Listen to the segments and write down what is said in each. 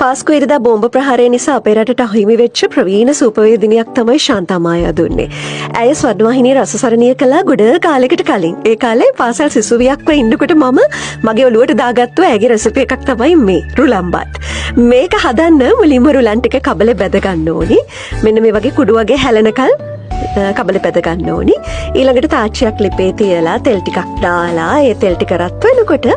පාස්කු ඉරිදා බෝම්බ ප්‍රහාරය නිසා අපේ රටට අහිමි වෙච්ච ප්‍රවීණ සූපවේදිනියක් තමයි ශාන්තා මායා දුන්නේ. ඇය ස්වර්ණවාහිනියේ රසසරණිය කළා ගොඩ කාලයකට කලින්. ඒ කාලේ පාසල් සිසුවියක්ව ඉන්නකොට මම මගේ ඔළුවට දාගත්තු ඇගේ රෙසිපි එකක් තමයි මේ රුලම්බත්. මේක හදන්න මුලින්ම රුලන් ටික කබලේ බැද ගන්න ඕනි. මෙන්න මේ වගේ කුඩු වගේ හැලෙනකල් කබලේ බැද ගන්න ඕනි. ඊළඟට තාච්චියක් ලිපේ තියලා තෙල් ටිකක් දාලා ඒ තෙල් ටික රත් වෙනකොට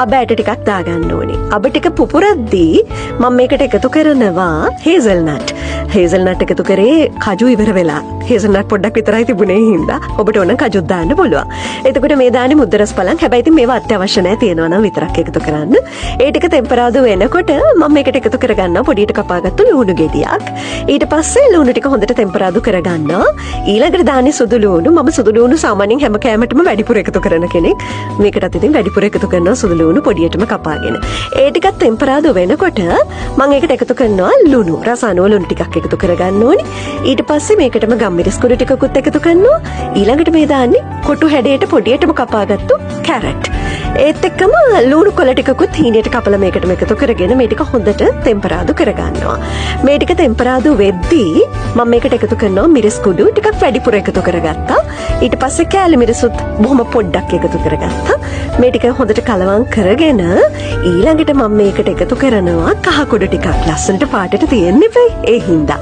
අබ ඇට ටිකක් දාගන්න ඕනි. අබ ටික පුපුරද්දී මම මේකට එකතු කරනවා හේසල්නට්. හේසල්නට් එකතු කරේ කජු ඉවර වෙලා. හේසල්නට් පොඩ්ඩක් විතරයි තිබුණේ හින්දා ඔබට ඕන කජුත් දාන්න පුළුවන්. එතකොට මේ දාන්නේ මුද්දරස් පලන්. හැබැයි ඉතින් මේවා අත්‍යවශ්‍ය නැහැ, තියෙනවා නම් විතරක් එකතු කරන්න. ඒ ටික ටෙම්පරාදු වෙනකොට මම මේකට එකතු කරගන්නවා පොඩියට කපාගත්තු ලුණු ගෙඩියක්. ඊට පස්සේ ලුණු ටික හොඳට ටෙම්පරාදු කරගන්නවා. ඊළඟට දාන්නේ සුදු ලුණු. මම සුදු ලුණු සාමාන්‍යයෙන් හැම කෑමටම වැඩිපුර එකතු කරන කෙනෙක්. මේකටත් ඉතින් වැඩිපුර එකතු කරනවා සුදු ලුණු පොඩියටම කපාගෙන. ඒ ටිකත් ටෙම්පරාදු වෙනකොට මම ඒකට එකතු කරනවා ලුණු. රස අනුව ලුණු ටිකක් එකතු කරගන්න ඕනේ. ඊට පස්සේ මේකටම ගම්මිරිස් කුඩු ටිකකුත් එකතු කරනවා. ඊළඟට මේ දාන්නේ කොටු හැඩයට පොඩියටම කපාගත්තු කැරට්. ඒත් එක්කම ලුණු කොළ ටිකකුත් හීනයට කපලා මේකටම එකතු කරගෙන මේ ටික හොඳට ටෙම්පරාදු කරගන්නවා. මේ ටික ටෙම්පරාදු වෙද්දී මම මේකට එකතු කරනවා මිරිස් කුඩු ටිකක් වැඩිපුර එකතු කරගත්තා. ඊට පස්සේ කෑලි මිරිසුත් බොහොම පොඩ්ඩක් එකතු කරගත්තා. මේ ටික හොඳට කලවම් කරගෙන ඊළඟට මම මේකට එකතු කරනවා කහ කුඩු ටිකක්. ලස්සනට පාටට තියෙන්න එපයි ඒ හින්දා.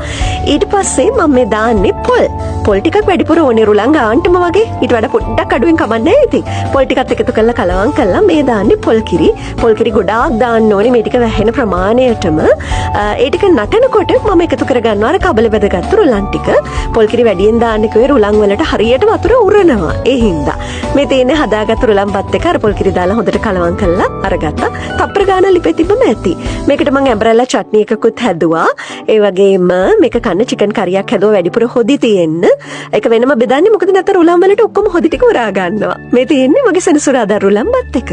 ඊට පස්සේ මම මේ දාන්නේ පොල්. පොල් ටිකක් වැඩිපුර ඕනේ රුලන් ගාන්ටම වගේ. ඊට වඩා පොඩ්ඩක් අඩුවෙන් කමන්නේ නැහැ ඉතින්. පොල් ටිකත් එකතු කරලා කලවම් කරලා මේ දාන්නේ පොල් කිරි. පොල් කිරි ගොඩාක් දාන්න ඕනේ මේ ටික වැහෙන ප්‍රමාණයටම. ඒ ටික නටනකොට මම එකතු කරගන්නවා අර කබල බෙදගත්තු රුලන් ටික. පොල් කිරි වැඩියෙන් දාන්න කිව්වේ රුලන් වලට හරියට වතුර උරනවා. ඒ හින්දා මේ තියෙන්නේ හදාගත්තු රුලන් බත් එක අර පොල් කිරි දාලා හොඳට කලවම් කරලා අරගත්තා. තප්පර ගාන ලිපේ තිබ්බම ඇති. මේකට මම ඇම්බ්‍රෙලා චට්නි එකකුත් හැදුවා. ඒ වගේම මේක කන්න චිකන් කරියක් හැදුවා වැඩිපුර හොදි තියෙන්න. ඒක වෙනම බෙදන්නේ මොකද නැත්නම් රුලන් වලට ඔක්කොම හොදි ටික උරා ගන්නවා. මේ තියෙන්නේ මගේ සෙනසුරාදා රුලන් බත් එක.